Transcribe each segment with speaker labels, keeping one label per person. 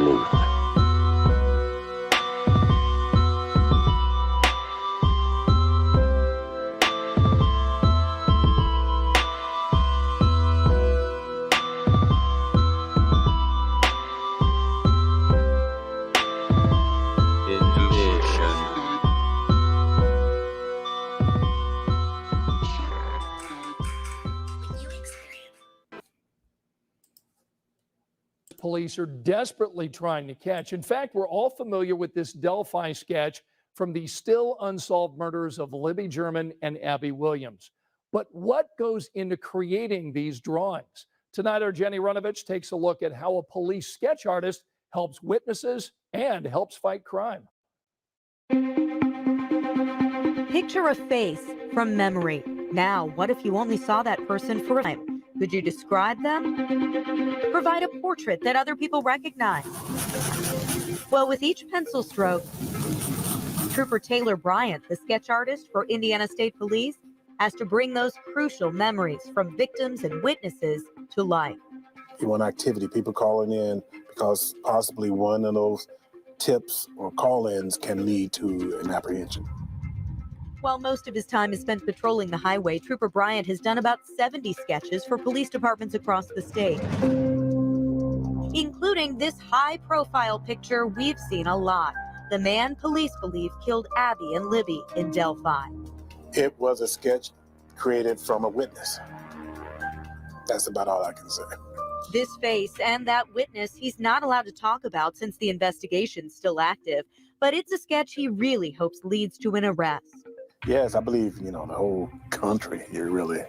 Speaker 1: sleuth.
Speaker 2: Police are desperately trying to catch. In fact, we're all familiar with this Delphi sketch from the still unsolved murders of Libby German and Abby Williams. But what goes into creating these drawings? Tonight, our Jenny Runovich takes a look at how a police sketch artist helps witnesses and helps fight crime.
Speaker 3: Picture a face from memory. Now, what if you only saw that person for a time? Could you describe them? Provide a portrait that other people recognize. Well, with each pencil stroke, Trooper Taylor Bryant, the sketch artist for Indiana State Police, has to bring those crucial memories from victims and witnesses to life.
Speaker 4: You want activity, people calling in, because possibly one of those tips or call-ins can lead to an apprehension.
Speaker 3: While most of his time is spent patrolling the highway, Trooper Bryant has done about 70 sketches for police departments across the state, including this high-profile picture we've seen a lot. The man police believe killed Abby and Libby in Delphi.
Speaker 4: It was a sketch created from a witness. That's about all I can say.
Speaker 3: This face and that witness he's not allowed to talk about since the investigation's still active, but it's a sketch he really hopes leads to an arrest.
Speaker 4: Yes, I believe, the whole country here really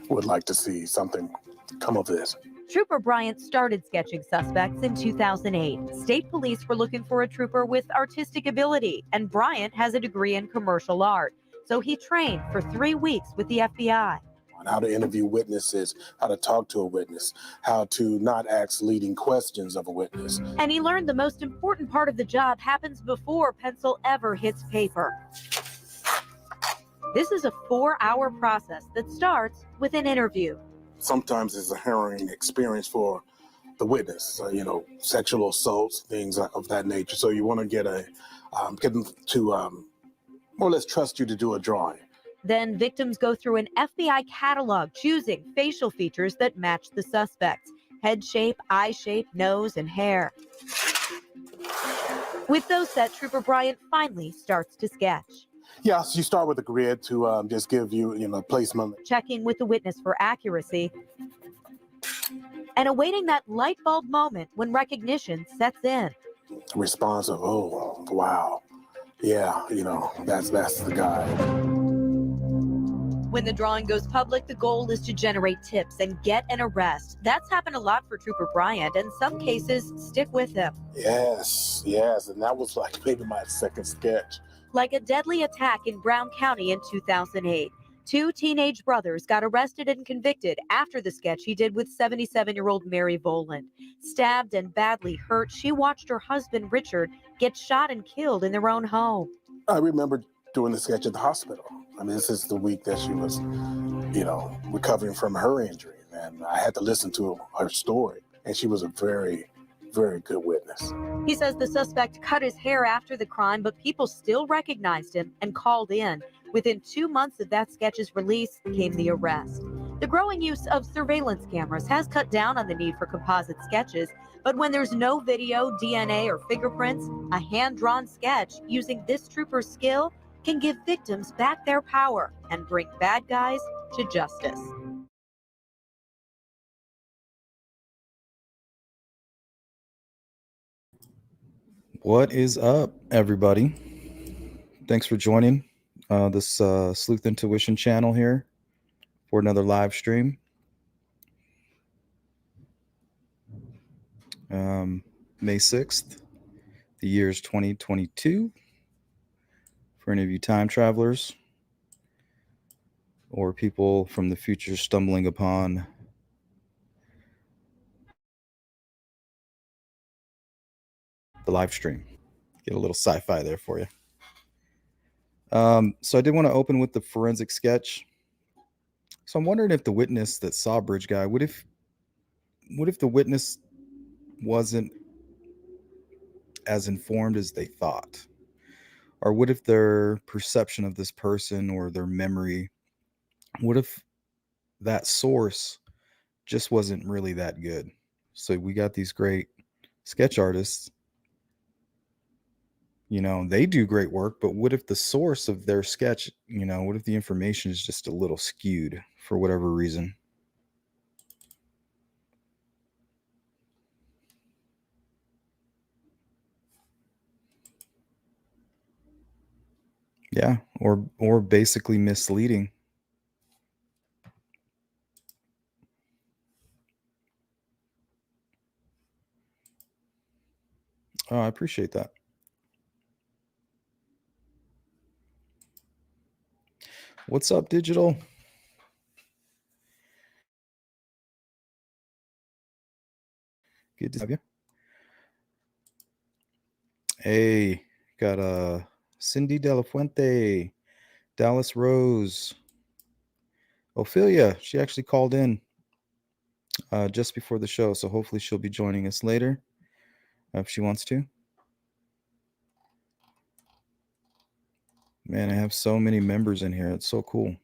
Speaker 4: would like to see something come of this.
Speaker 3: Trooper Bryant started sketching suspects in 2008. State police were looking for a trooper with artistic ability, and Bryant has a degree in commercial art. So he trained for 3 weeks with the FBI.
Speaker 4: On how to interview witnesses, how to talk to a witness, how to not ask leading questions of a witness.
Speaker 3: And he learned the most important part of the job happens before pencil ever hits paper. This is a 4-hour process that starts with an interview.
Speaker 4: Sometimes it's a harrowing experience for the witness, sexual assaults, things of that nature. So you want to get them to more or less trust you to do a drawing.
Speaker 3: Then victims go through an FBI catalog, choosing facial features that match the suspects: head shape, eye shape, nose, and hair. With those set, Trooper Bryant finally starts to sketch.
Speaker 4: Yeah, so you start with a grid to just give you, placement.
Speaker 3: Checking with the witness for accuracy and awaiting that light bulb moment when recognition sets in.
Speaker 4: Response of, oh, wow. Yeah, that's the guy.
Speaker 3: When the drawing goes public, the goal is to generate tips and get an arrest. That's happened a lot for Trooper Bryant, and some cases stick with him.
Speaker 4: Yes, and that was like maybe my second sketch.
Speaker 3: Like a deadly attack in Brown County in 2008. 2 teenage brothers got arrested and convicted after the sketch he did with 77-year-old Mary Voland. Stabbed and badly hurt, she watched her husband, Richard, get shot and killed in their own home.
Speaker 4: I remember doing the sketch at the hospital. This is the week that she was, recovering from her injury. And I had to listen to her story. And she was a very, very good witness.
Speaker 3: He says the suspect cut his hair after the crime, but people still recognized him and called in. Within 2 months of that sketch's release came the arrest. The growing use of surveillance cameras has cut down on the need for composite sketches, but when there's no video, DNA, or fingerprints, a hand-drawn sketch using this trooper's skill can give victims back their power and bring bad guys to justice.
Speaker 5: What is up, everybody? Thanks for joining this Sleuth Intuition channel here for another live stream. May 6th, the year is 2022. For any of you time travelers or people from the future stumbling upon the live stream. Get a little sci-fi there for you. So I did want to open with the forensic sketch. So I'm wondering if the witness that saw Bridge Guy, what if the witness wasn't as informed as they thought? Or what if their perception of this person or their memory, what if that source just wasn't really that good? So we got these great sketch artists, they do great work, but what if the source of their sketch, what if the information is just a little skewed for whatever reason? Yeah, or basically misleading. Oh, I appreciate that. What's up, Digital? Good to have you. Hey, got Cindy De La Fuente, Dallas Rose, Ophelia. She actually called in just before the show, so hopefully she'll be joining us later if she wants to. Man, I have so many members in here. It's so cool.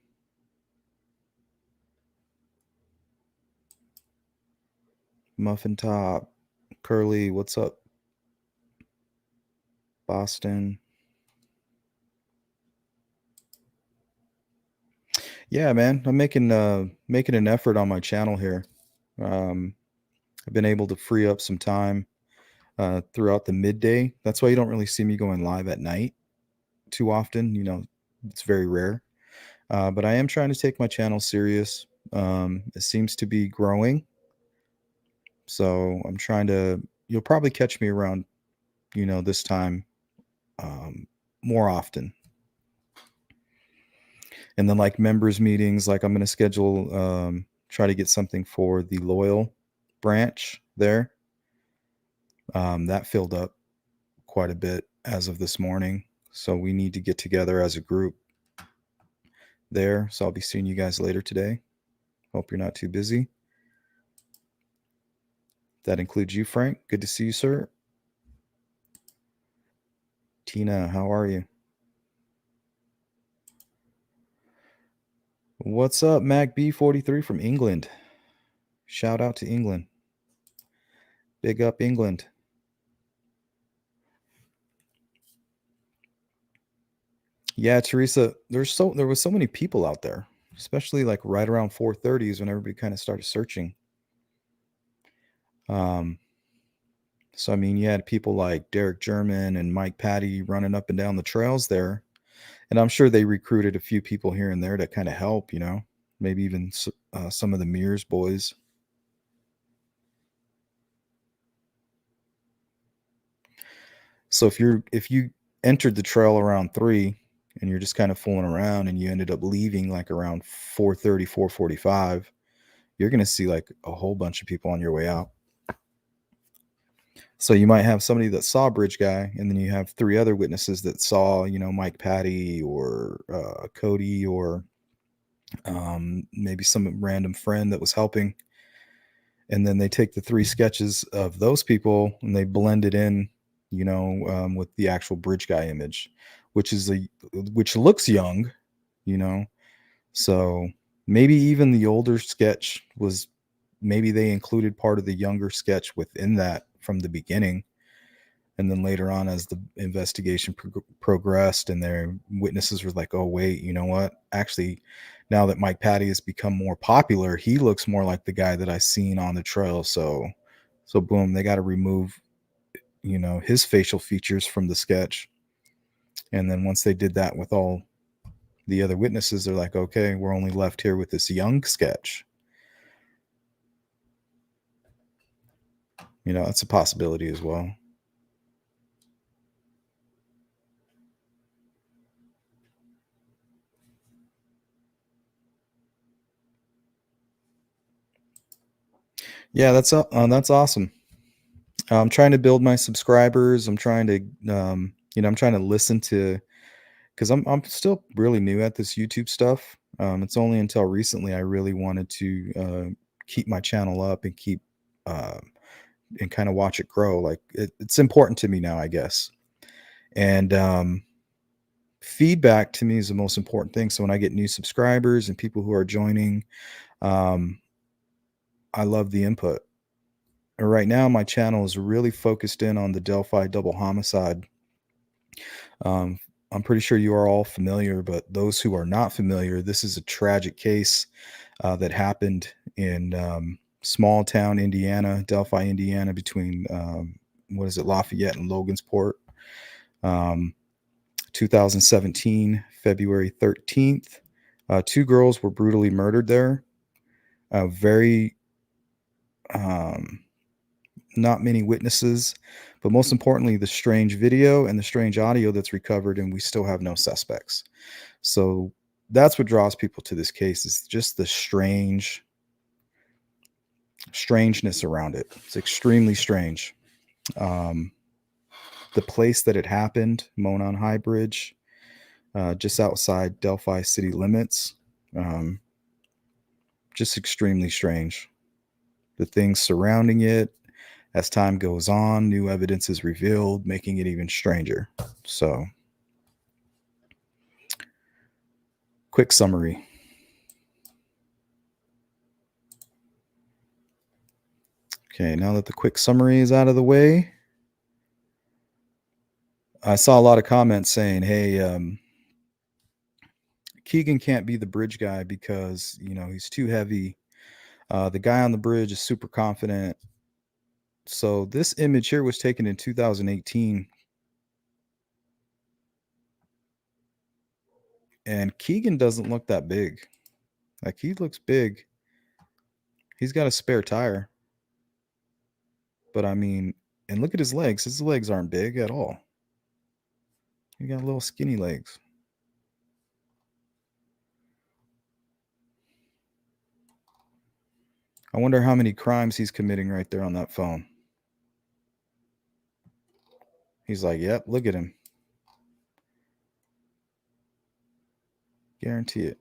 Speaker 5: Muffin Top, Curly, what's up? Boston. Yeah, man, I'm making an effort on my channel here. I've been able to free up some time throughout the midday. That's why you don't really see me going live at night too often. It's very rare. But I am trying to take my channel serious. It seems to be growing. So I'm trying to, you'll probably catch me around, this time more often. And then like members meetings, like I'm going to schedule, try to get something for the loyal branch there. That filled up quite a bit as of this morning. So we need to get together as a group there. So I'll be seeing you guys later today. Hope you're not too busy. That includes you, Frank. Good to see you, sir. Tina, how are you? What's up, MacB43 from England? Shout out to England. Big up England. Yeah, Teresa, there was so many people out there, especially like right around 4:30 is when everybody kind of started searching. So I mean, you had people like Derek German and Mike Patty running up and down the trails there, and I'm sure they recruited a few people here and there to kind of help, maybe even some of the Mears boys. So if you entered the trail around 3 and you're just kind of fooling around and you ended up leaving like around 4:30, 4:45, you're going to see like a whole bunch of people on your way out. So you might have somebody that saw Bridge Guy, and then you have 3 other witnesses that saw, Mike Patty or Cody or maybe some random friend that was helping. And then they take the 3 sketches of those people and they blend it in, with the actual Bridge Guy image, which looks young, So maybe even the older sketch was, maybe they included part of the younger sketch within that from the beginning. And then later on, as the investigation progressed and their witnesses were like, oh, wait, you know what? Actually, now that Mike Patty has become more popular, he looks more like the guy that I seen on the trail. So boom, they got to remove, his facial features from the sketch. And then once they did that with all the other witnesses, they're like, okay, we're only left here with this young sketch. That's a possibility as well. Yeah, that's awesome. I'm trying to build my subscribers. I'm trying to, I'm trying to listen to, because I'm still really new at this YouTube stuff. It's only until recently I really wanted to keep my channel up and keep and kind of watch it grow. Like it's important to me now, I guess. And feedback to me is the most important thing. So when I get new subscribers and people who are joining, I love the input. And right now, my channel is really focused in on the Delphi double homicide. I'm pretty sure you are all familiar, but those who are not familiar, this is a tragic case that happened in small town Indiana, Delphi, Indiana, between Lafayette and Logansport. 2017, February 13th. Two girls were brutally murdered there. Very not many witnesses, but most importantly, the strange video and the strange audio that's recovered, and we still have no suspects. So that's what draws people to this case, is just the strangeness around it. It's extremely strange. The place that it happened, Monon High Bridge, just outside Delphi city limits, just extremely strange. The things surrounding it, as time goes on, new evidence is revealed, making it even stranger. So, quick summary. Okay, now that the quick summary is out of the way, I saw a lot of comments saying, hey, Keegan can't be the bridge guy because, he's too heavy. The guy on the bridge is super confident. So this image here was taken in 2018. And Keegan doesn't look that big. Like, he looks big. He's got a spare tire. But I mean, and look at his legs. His legs aren't big at all. He got little skinny legs. I wonder how many crimes he's committing right there on that phone. He's like, yep, look at him. Guarantee it.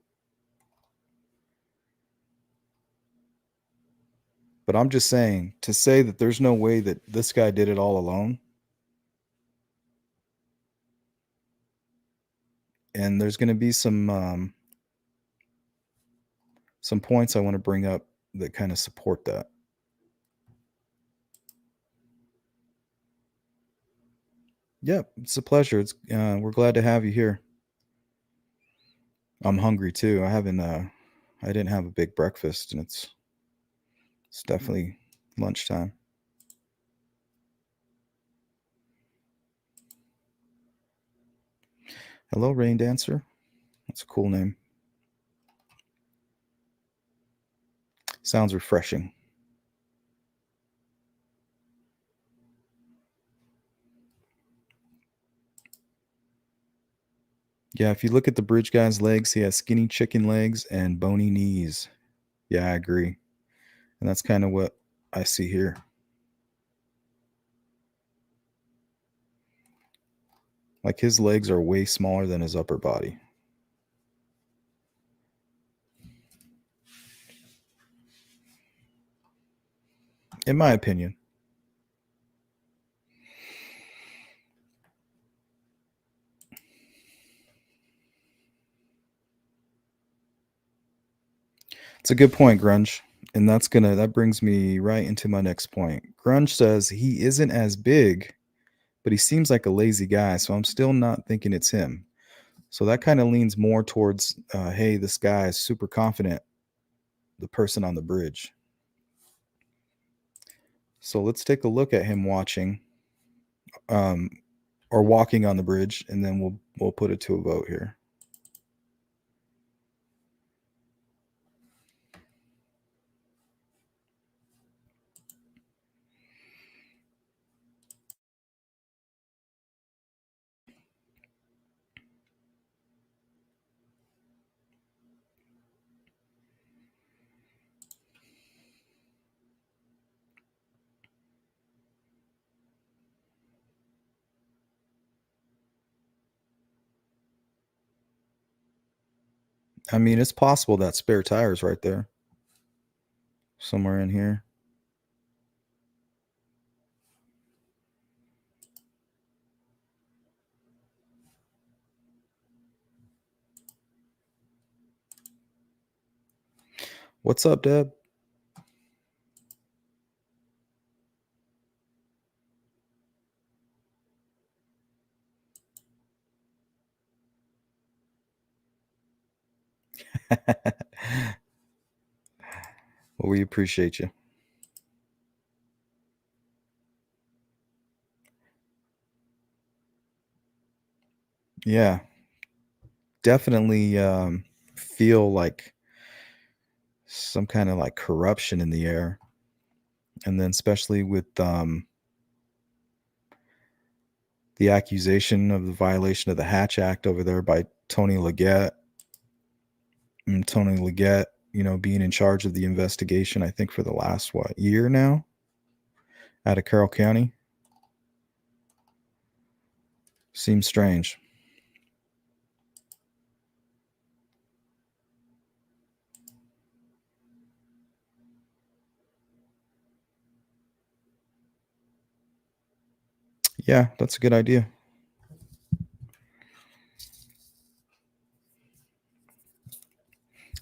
Speaker 5: But I'm just saying, to say that there's no way that this guy did it all alone, and there's going to be some points I want to bring up that kind of support that. Yep, it's a pleasure. We're glad to have you here. I'm hungry too. I didn't have a big breakfast, and it's definitely lunchtime. Hello, Rain Dancer. That's a cool name. Sounds refreshing. Yeah, if you look at the bridge guy's legs, he has skinny chicken legs and bony knees. Yeah, I agree. And that's kind of what I see here. Like, his legs are way smaller than his upper body. In my opinion. It's a good point, Grunge. And that brings me right into my next point. Grunge says he isn't as big, but he seems like a lazy guy, so I'm still not thinking it's him. So that kind of leans more towards, hey, this guy is super confident, the person on the bridge. So let's take a look at him watching, or walking on the bridge, and then we'll put it to a vote here. I mean, it's possible that spare tire's right there, somewhere in here. What's up, Deb? Well, we appreciate you. Yeah, definitely feel like some kind of like corruption in the air. And then especially with the accusation of the violation of the Hatch Act over there by Tony Leggett. And Tony Leggett, being in charge of the investigation, I think for the last, year now out of Carroll County. Seems strange. Yeah, that's a good idea.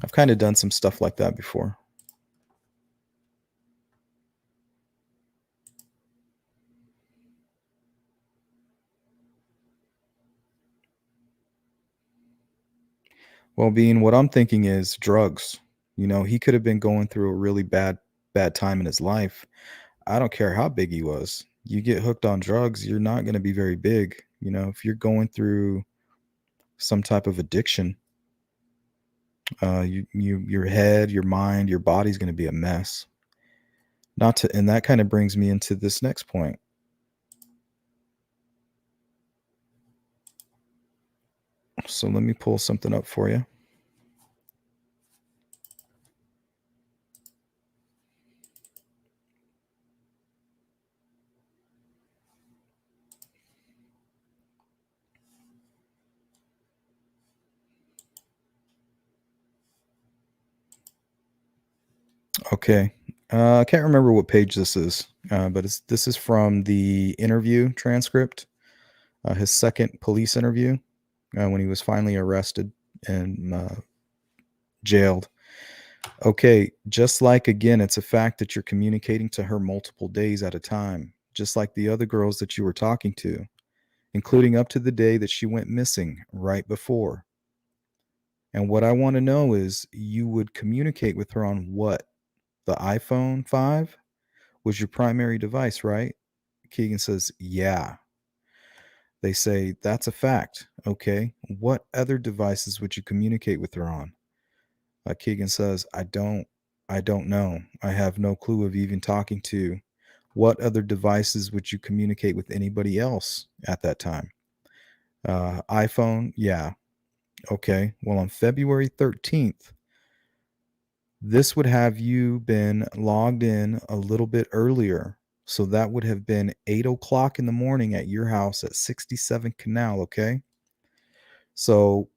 Speaker 5: I've kind of done some stuff like that before. Well, Bean, what I'm thinking is drugs. He could have been going through a really bad time in his life. I don't care how big he was. You get hooked on drugs, you're not going to be very big. If you're going through some type of addiction, your head, your mind, your body's going to be a mess. And that kind of brings me into this next point. So let me pull something up for you. Okay. I can't remember what page this is, but this is from the interview transcript, his second police interview when he was finally arrested and jailed. Okay, just like, again, it's a fact that you're communicating to her multiple days at a time, just like the other girls that you were talking to, including up to the day that she went missing right before. And what I want to know is you would communicate with her on what? The iPhone 5 was your primary device, right? Keegan says, yeah. They say, that's a fact. Okay. What other devices would you communicate with her on? Keegan says, I don't know. I have no clue of even talking to. What other devices would you communicate with anybody else at that time? iPhone, yeah. Okay. Well, on February 13th, this would have you been logged in a little bit earlier. So that would have been 8:00 in the morning at your house at 67 Canal. Okay. So,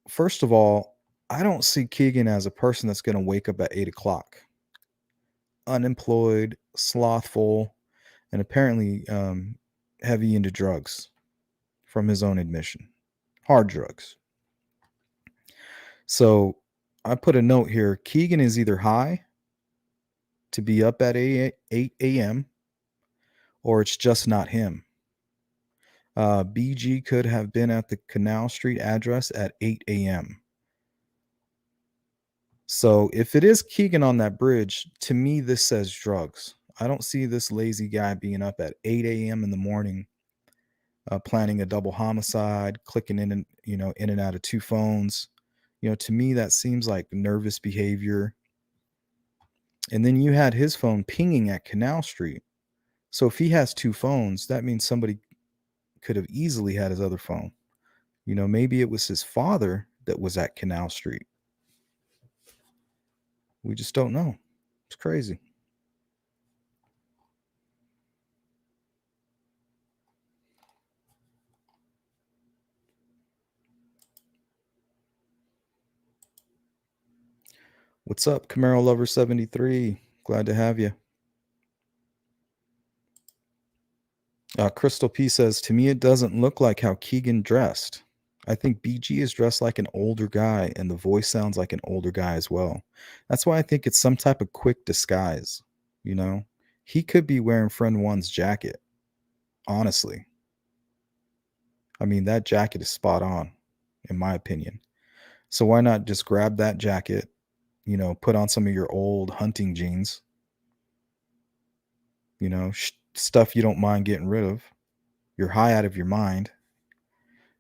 Speaker 5: first of all, I don't see Keegan as a person that's going to wake up at 8:00. Unemployed, slothful, and apparently heavy into drugs from his own admission. Hard drugs. So I put a note here. Keegan is either high to be up at 8 a.m. or it's just not him. BG could have been at the Canal Street address at 8 a.m. So if it is Keegan on that bridge, to me, this says drugs. I don't see this lazy guy being up at 8 a.m. in the morning, planning a double homicide, clicking in and in and out of two phones. To me, that seems like nervous behavior. And then you had his phone pinging at Canal Street. So if he has two phones, that means somebody could have easily had his other phone. Maybe it was his father that was at Canal Street. We just don't know. It's crazy. What's up, Camaro Lover 73? Glad to have you. Crystal P says, to me, it doesn't look like how Keegan dressed. I think BG is dressed like an older guy, and the voice sounds like an older guy as well. That's why I think it's some type of quick disguise. You know, he could be wearing Friend One's jacket. Honestly, I mean that jacket is spot on, in my opinion. So why not just grab that jacket? You know, put on some of your old hunting jeans. You know, stuff you don't mind getting rid of. You're high out of your mind.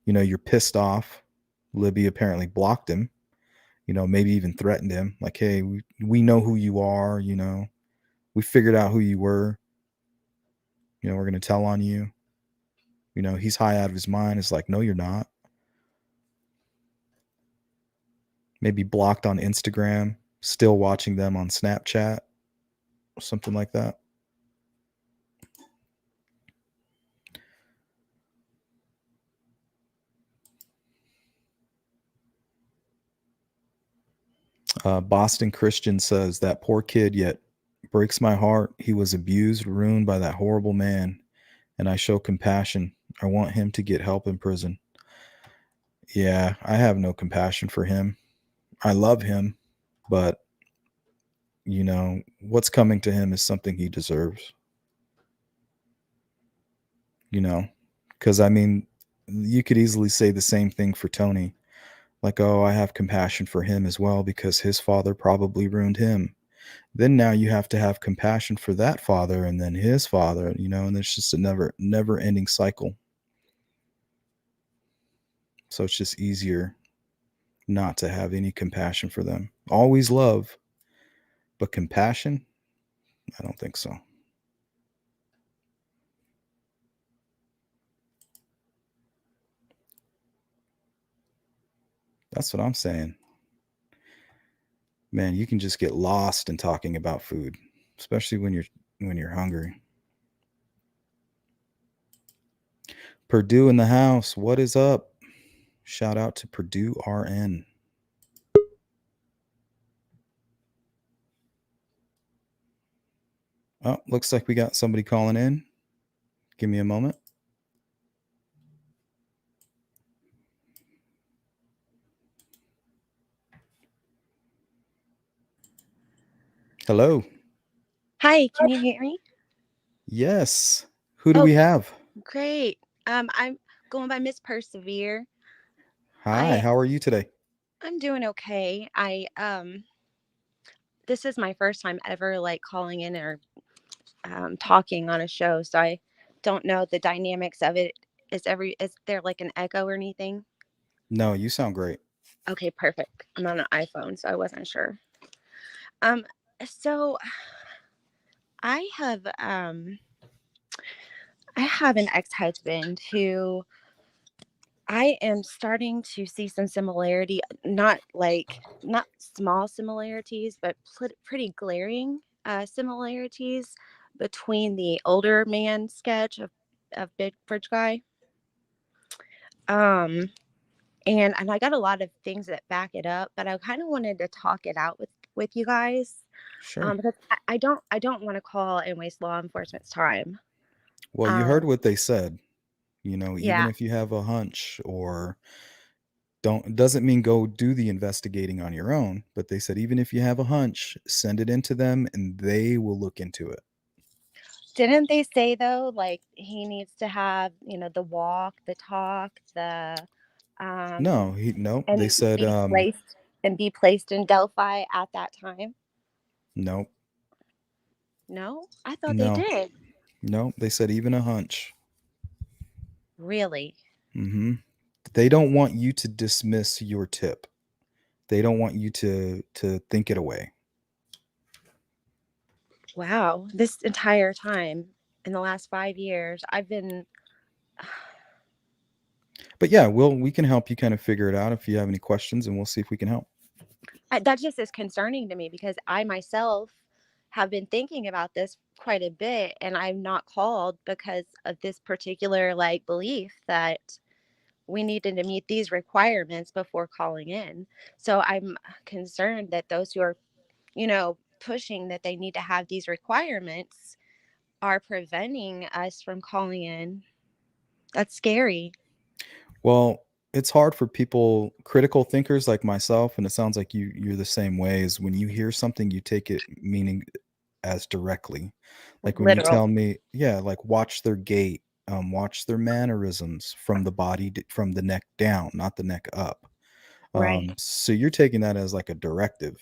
Speaker 5: You know, you're pissed off. Libby apparently blocked him. You know, maybe even threatened him. Like, hey, we know who you are. You know, we figured out who you were. You know, we're going to tell on you. You know, he's high out of his mind. It's like, no, you're not. Maybe blocked on Instagram, still watching them on Snapchat, or something like that. Boston Christian says that poor kid, yet breaks my heart. He was abused, ruined by that horrible man, and I show compassion. I want him to get help in prison. Yeah, I have no compassion for him. I love him, but you know, what's coming to him is something he deserves. You know, because I mean, you could easily say the same thing for Tony. Like, oh, I have compassion for him as well because his father probably ruined him. Then now you have to have compassion for that father and then his father, you know, and it's just a never ending cycle. So it's just easier not to have any compassion for them. Always love, but compassion, I don't think so. That's what I'm saying. Man, you can just get lost in talking about food, especially when you're hungry. Purdue in the house. What is up? Shout out to Purdue RN. Oh, looks like we got somebody calling in. Give me a moment. Hello.
Speaker 1: Hi, can you hear me?
Speaker 5: Yes. Who do
Speaker 1: Oh,
Speaker 5: we have?
Speaker 1: great. I'm going by Miss Persevere.
Speaker 5: Hi, how are you today?
Speaker 1: I'm doing okay. This is my first time ever like calling in or talking on a show, so I don't know the dynamics of it. Is there like an echo or anything?
Speaker 5: No, you sound great.
Speaker 1: Okay, perfect. I'm on an iPhone, so I wasn't sure. Um, so I have um I have an ex-husband who I am starting to see some similarity, not small similarities, but pretty glaring similarities between the older man sketch of Big Fridge Guy. Um, and I got a lot of things that back it up, but I kind of wanted to talk it out with you guys.
Speaker 5: Sure.
Speaker 1: Because I don't want to call and waste law enforcement's time.
Speaker 5: Well, you heard what they said. You know, even
Speaker 1: Yeah.
Speaker 5: if you have a hunch or doesn't mean go do the investigating on your own, but they said even if you have a hunch, send it into them and they will look into it.
Speaker 1: Didn't they say though, like he needs to have, the walk, the talk, the
Speaker 5: No,
Speaker 1: and
Speaker 5: they said
Speaker 1: be placed in Delphi at that time?
Speaker 5: no.
Speaker 1: No, I thought they
Speaker 5: No.
Speaker 1: did.
Speaker 5: No, they said even a hunch.
Speaker 1: Really?
Speaker 5: Mhm. They don't want you to dismiss your tip. They don't want you to think it away.
Speaker 1: Wow. This entire time in the last 5 years, I've been
Speaker 5: But yeah, we can help you kind of figure it out if you have any questions, and we'll see if we can help.
Speaker 1: that just is concerning to me because I myself have been thinking about this quite a bit and I'm not called because of this particular like belief that we needed to meet these requirements before calling in. So I'm concerned that those who are, pushing that they need to have these requirements are preventing us from calling in. That's scary.
Speaker 5: Well, it's hard for people, critical thinkers like myself, and it sounds like you're the same way. Is when you hear something, you take it meaning as directly. Like when you
Speaker 1: Literal.
Speaker 5: tell me, yeah, like watch their gait, watch their mannerisms from the body, from the neck down, not the neck up.
Speaker 1: Right.
Speaker 5: So you're taking that as like a directive.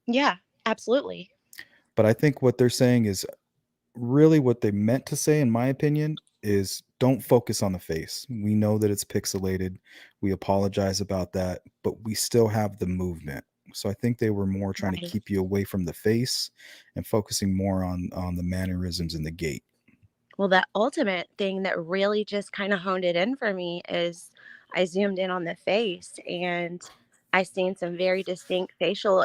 Speaker 1: Yeah, absolutely.
Speaker 5: But I think what they're saying is really what they meant to say, in my opinion, is don't focus on the face. We know that it's pixelated. We apologize about that, but we still have the movement. So I think they were more trying to
Speaker 1: Right.
Speaker 5: keep you away from the face and focusing more on the mannerisms and the gait.
Speaker 1: Well, the ultimate thing that really just kind of honed it in for me is I zoomed in on the face and I seen some very distinct facial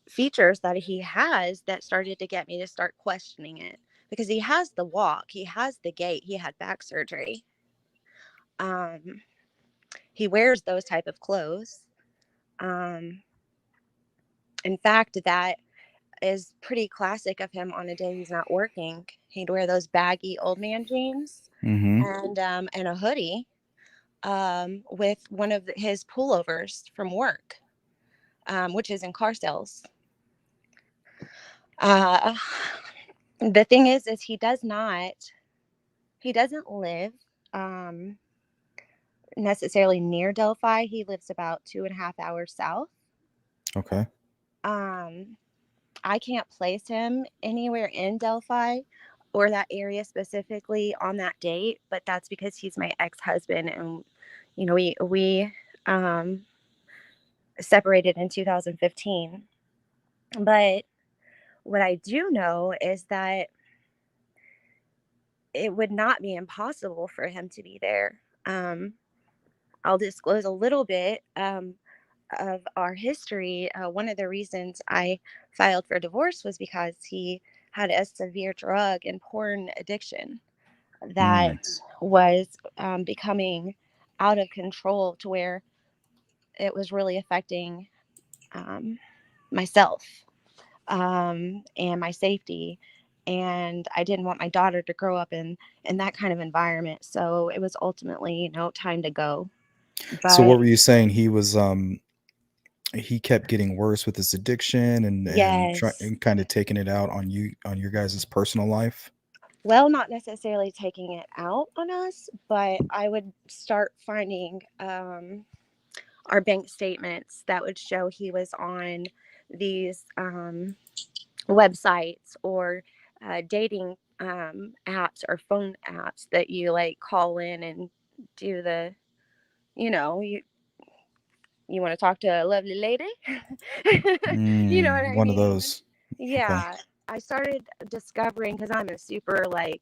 Speaker 1: features that he has that started to get me to start questioning it, because he has the walk, he has the gait, he had back surgery. Um, he wears those type of clothes. Um, in fact, that is pretty classic of him on a day he's not working. He'd wear those baggy old man jeans
Speaker 5: Mm-hmm.
Speaker 1: and a hoodie with one of his pullovers from work, which is in car sales. Uh, the thing is he doesn't live um, necessarily near Delphi. He lives about 2.5 hours south.
Speaker 5: Okay.
Speaker 1: Um, I can't place him anywhere in Delphi or that area specifically on that date, but that's because he's my ex-husband, and we um, separated in 2015. But what I do know is that it would not be impossible for him to be there. I'll disclose a little bit of our history. One of the reasons I filed for divorce was because he had a severe drug and porn addiction that
Speaker 5: Mm.
Speaker 1: was becoming out of control to where it was really affecting myself and my safety. And I didn't want my daughter to grow up in that kind of environment. So it was ultimately, time to go.
Speaker 5: So
Speaker 1: But
Speaker 5: what were you saying? He kept getting worse with his addiction
Speaker 1: yes,
Speaker 5: and kind of taking it out on you, on your guys' personal life.
Speaker 1: well, not necessarily taking it out on us, but I would start finding our bank statements that would show he was on these websites or dating apps or phone apps that you like call in and do the, you want to talk to a lovely lady. You know what I
Speaker 5: One of
Speaker 1: mean?
Speaker 5: those. Okay.
Speaker 1: Yeah. I started discovering, because I'm a super like,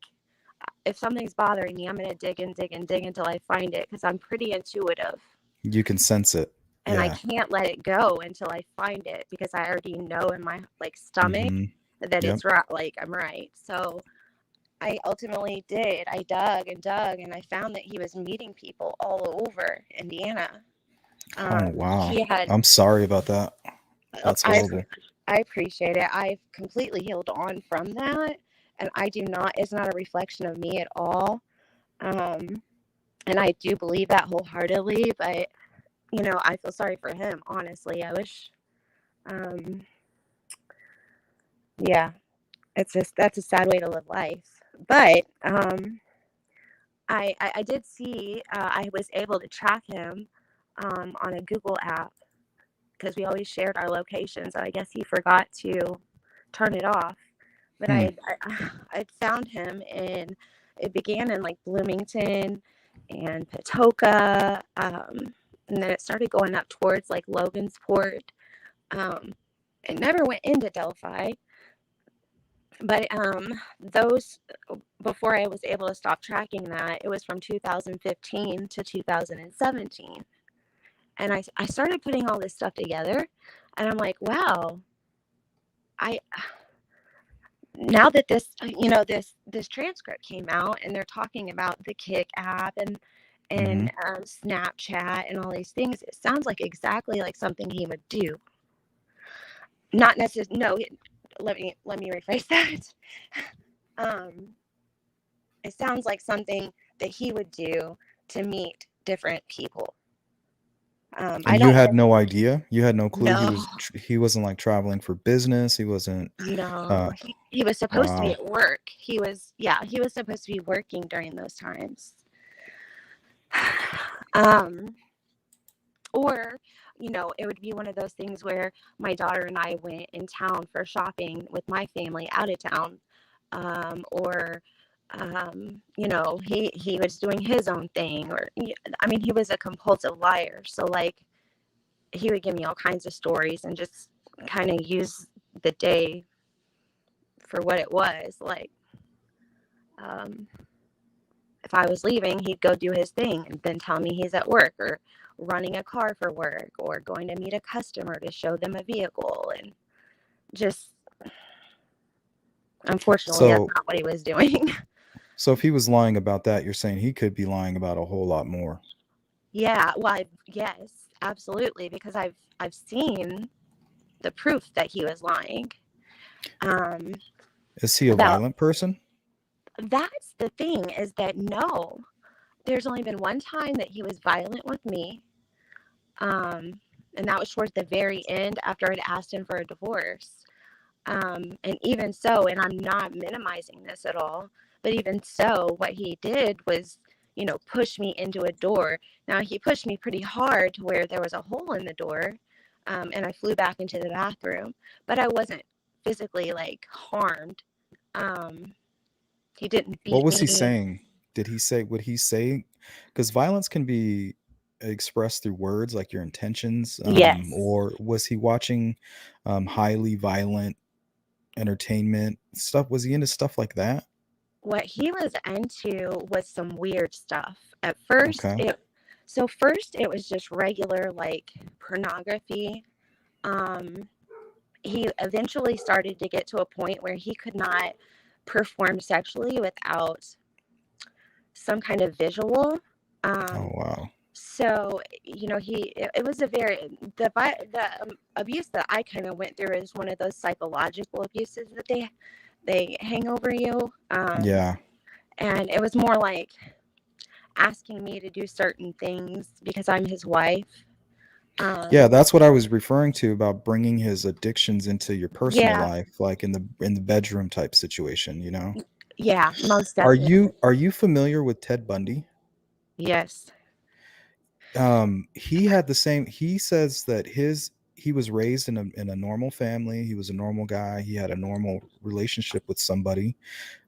Speaker 1: if something's bothering me, I'm going to dig and dig and dig until I find it, because I'm pretty intuitive
Speaker 5: You can sense it.
Speaker 1: and I
Speaker 5: Yeah.
Speaker 1: can't let it go until I find it, because I already know in my like stomach
Speaker 5: Mm-hmm.
Speaker 1: that
Speaker 5: Yep.
Speaker 1: it's right, like I'm right. So I ultimately did. I dug and dug and I found that he was meeting people all over Indiana.
Speaker 5: Oh, wow.
Speaker 1: He had
Speaker 5: I'm sorry about that. That's
Speaker 1: I
Speaker 5: horrible.
Speaker 1: I appreciate it. I've completely healed on from that, and I do not. It's not a reflection of me at all. Um, and I do believe that wholeheartedly. But I feel sorry for him. Honestly, I wish. Um, yeah, it's just that's a sad way to live life. But I did see I was able to track him on a Google app, because we always shared our location. So I guess he forgot to turn it off. But
Speaker 5: Hmm.
Speaker 1: I found him in, it began in like Bloomington and Patoka, and then it started going up towards like Logansport. Um, it never went into Delphi, but those, before I was able to stop tracking that, it was from 2015 to 2017. And I started putting all this stuff together, and I'm like, wow, I now that this transcript came out and they're talking about the Kick app
Speaker 5: Mm-hmm.
Speaker 1: and Snapchat and all these things, it sounds like exactly like something he would do. Not necessarily. No, let me rephrase that. Um, it sounds like something that he would do to meet different people. I
Speaker 5: And you
Speaker 1: don't
Speaker 5: had no idea? You had no clue
Speaker 1: know.
Speaker 5: he wasn't like traveling for business. He wasn't
Speaker 1: No, he was supposed to be
Speaker 5: wow.
Speaker 1: at work. He was supposed to be working during those times. Or, it would be one of those things where my daughter and I went in town for shopping with my family out of town. Or, he was doing his own thing, or, I mean, he was a compulsive liar. So, like, he would give me all kinds of stories and just kind of use the day for what it was. Like, if I was leaving, he'd go do his thing and then tell me he's at work, or running a car for work, or going to meet a customer to show them a vehicle. And just, unfortunately, that's
Speaker 5: So
Speaker 1: not what he was doing.
Speaker 5: so if he was lying about that, you're saying he could be lying about a whole lot more.
Speaker 1: Yeah, well, yes, absolutely, because I've seen the proof that he was lying.
Speaker 5: Is he a
Speaker 1: About
Speaker 5: violent person?
Speaker 1: That's the thing, is that no, there's only been one time that he was violent with me. And that was towards the very end, after I'd asked him for a divorce. And even so, and I'm not minimizing this at all, but even so, what he did was, push me into a door. Now, he pushed me pretty hard to where there was a hole in the door, and I flew back into the bathroom, but I wasn't physically, like, harmed. He didn't
Speaker 5: What
Speaker 1: beat
Speaker 5: was he
Speaker 1: me.
Speaker 5: saying? Would he say, because violence can be expressed through words like your intentions,
Speaker 1: Yes.
Speaker 5: or was he watching highly violent entertainment stuff? Was he into stuff like that?
Speaker 1: What he was into was some weird stuff. At first,
Speaker 5: Okay.
Speaker 1: first it was just regular, like, pornography. Um, he eventually started to get to a point where he could not perform sexually without some kind of visual.
Speaker 5: Oh wow.
Speaker 1: So, it was a very, the abuse that I kind of went through is one of those psychological abuses that they hang over you.
Speaker 5: Yeah.
Speaker 1: And it was more like asking me to do certain things because I'm his wife.
Speaker 5: Yeah, that's what I was referring to about bringing his addictions into your personal
Speaker 1: Yeah,
Speaker 5: life, like in the bedroom type situation, you know.
Speaker 1: yeah, most
Speaker 5: Are
Speaker 1: definitely.
Speaker 5: you familiar with Ted Bundy?
Speaker 1: Yes.
Speaker 5: He had the same. He says that he was raised in a normal family. He was a normal guy. He had a normal relationship with somebody,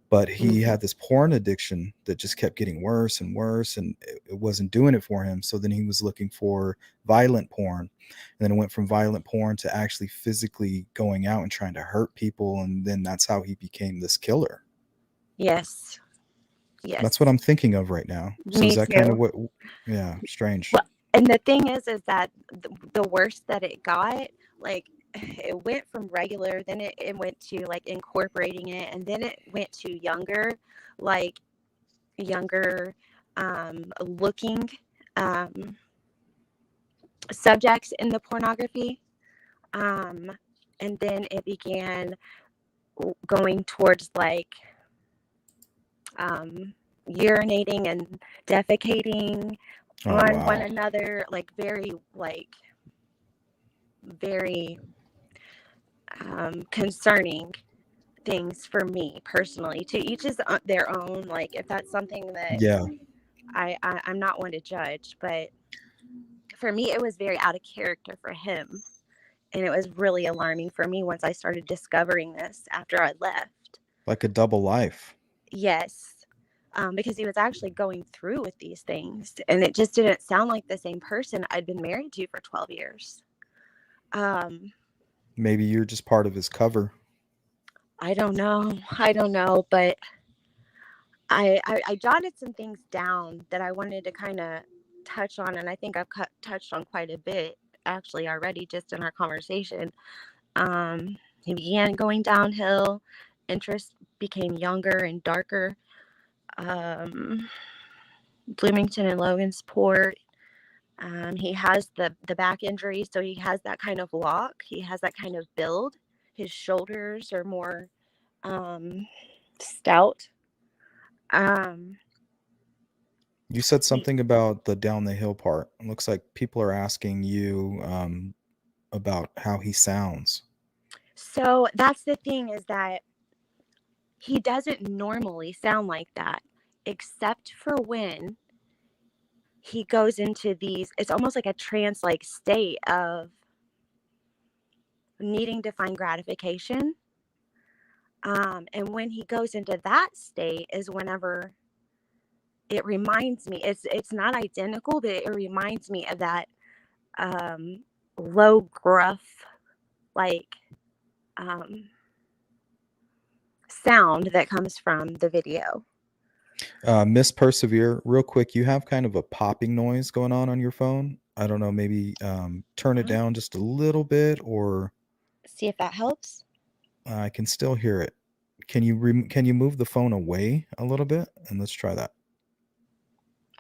Speaker 5: but he
Speaker 1: Mhm.
Speaker 5: had this porn addiction that just kept getting worse and worse, and it wasn't doing it for him. So then he was looking for violent porn, and then it went from violent porn to actually physically going out and trying to hurt people, and then that's how he became this killer.
Speaker 1: Yes.
Speaker 5: That's what
Speaker 1: Yes.
Speaker 5: I'm thinking of right now. So is
Speaker 1: Me
Speaker 5: that kind of
Speaker 1: too.
Speaker 5: what? Yeah, strange.
Speaker 1: Well, and the thing is that the worse that it got, like, it went from regular, then it went to, like, incorporating it, and then it went to like younger, looking, um, subjects in the pornography. Um, and then it began going towards, like, um, urinating and defecating
Speaker 5: Oh
Speaker 1: on one
Speaker 5: wow.
Speaker 1: another, like, very concerning things for me personally. To each is their own. Like, if that's something that
Speaker 5: Yeah.
Speaker 1: I'm not one to judge, but for me, it was very out of character for him. And it was really alarming for me once I started discovering this after I left.
Speaker 5: Like a double life.
Speaker 1: Yes. Because he was actually going through with these things, and it just didn't sound like the same person I'd been married to for 12 years. Um,
Speaker 5: Maybe you're just part of his cover.
Speaker 1: I don't know. I don't know, but I jotted some things down that I wanted to kind of touch on, and I think I've touched on quite a bit actually already just in our conversation. He began going downhill. Interest became younger and darker. Um, Bloomington and Logansport. He has the back injury, so he has that kind of walk. He has that kind of build. His shoulders are more stout. Um,
Speaker 5: You said
Speaker 1: He-
Speaker 5: something about the down the hill part. It looks like people are asking you about how he sounds.
Speaker 1: So that's the thing, is that he doesn't normally sound like that, except for when he goes into these, it's almost like a trance like state of needing to find gratification. And when he goes into that state is whenever it reminds me, it's not identical, but it reminds me of that um, low gruff, like um, sound that comes from the video.
Speaker 5: Miss Persevere, real quick, you have kind of a popping noise going on your phone. I don't know, maybe turn it down just a little bit, or
Speaker 1: See if that helps.
Speaker 5: I can still hear it. Can you move the phone away a little bit, and let's try that.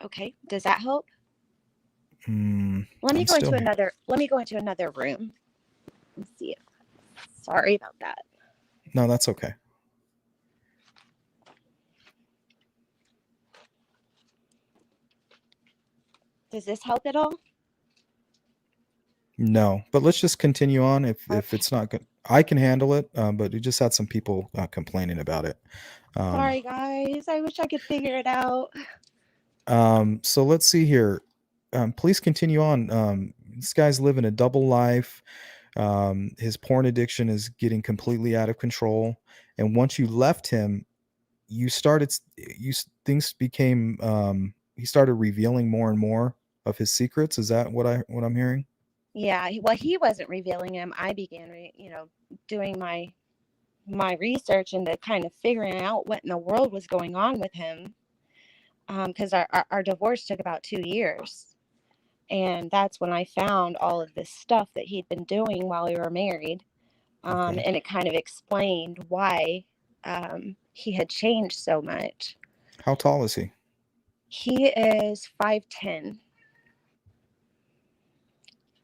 Speaker 1: Okay, does that help?
Speaker 5: Mm,
Speaker 1: Let me
Speaker 5: I'm
Speaker 1: go
Speaker 5: still
Speaker 1: into
Speaker 5: here.
Speaker 1: another. Let me go into another room and see if. Sorry about that.
Speaker 5: No, that's okay.
Speaker 1: Does this help at all?
Speaker 5: No, but let's just continue on. If
Speaker 1: Okay.
Speaker 5: it's not good, I can handle it. But we just had some people complaining about it.
Speaker 1: Sorry, guys. I wish I could figure it out.
Speaker 5: So let's see here. Please continue on. This guy's living a double life. His porn addiction is getting completely out of control. And once you left him, you started, things became, he started revealing more and more of his secrets. Is that what I'm hearing?
Speaker 1: Yeah. Well, he wasn't revealing them. I began, doing my research into kind of figuring out what in the world was going on with him. Because our divorce took about 2 years. And that's when I found all of this stuff that he'd been doing while we were married.
Speaker 5: Okay.
Speaker 1: And it kind of explained why he had changed so much.
Speaker 5: How tall is he?
Speaker 1: He is 5'10"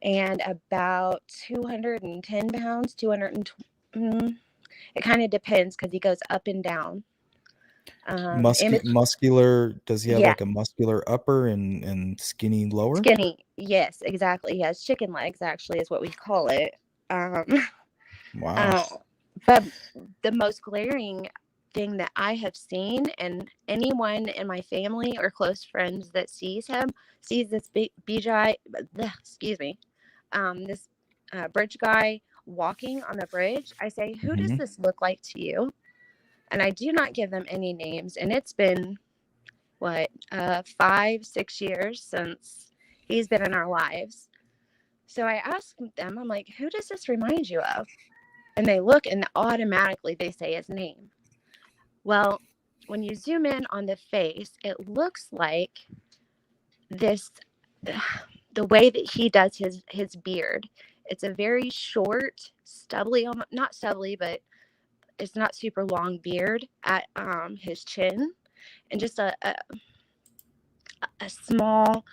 Speaker 1: and about 210 pounds, 220. It kind of depends because he goes up and down.
Speaker 5: Muscular. Does he have
Speaker 1: Yeah,
Speaker 5: like a muscular upper and skinny lower?
Speaker 1: skinny. Yes, exactly. He has chicken legs, actually, is what we call it. Um,
Speaker 5: Wow.
Speaker 1: uh, but the most glaring thing that I have seen, and anyone in my family or close friends that sees this BJ, excuse me, this bridge guy walking on the bridge. I say, who does
Speaker 5: Hmm.
Speaker 1: this look like to you? And I do not give them any names. And it's been, what, 5, 6 years since he's been in our lives. So I asked them, I'm like, who does this remind you of? And they look and automatically they say his name. Well, when you zoom in on the face, it looks like this, the way that he does his beard. It's a very short, stubbly, not stubbly, but it's not super long beard at his chin, and just a small,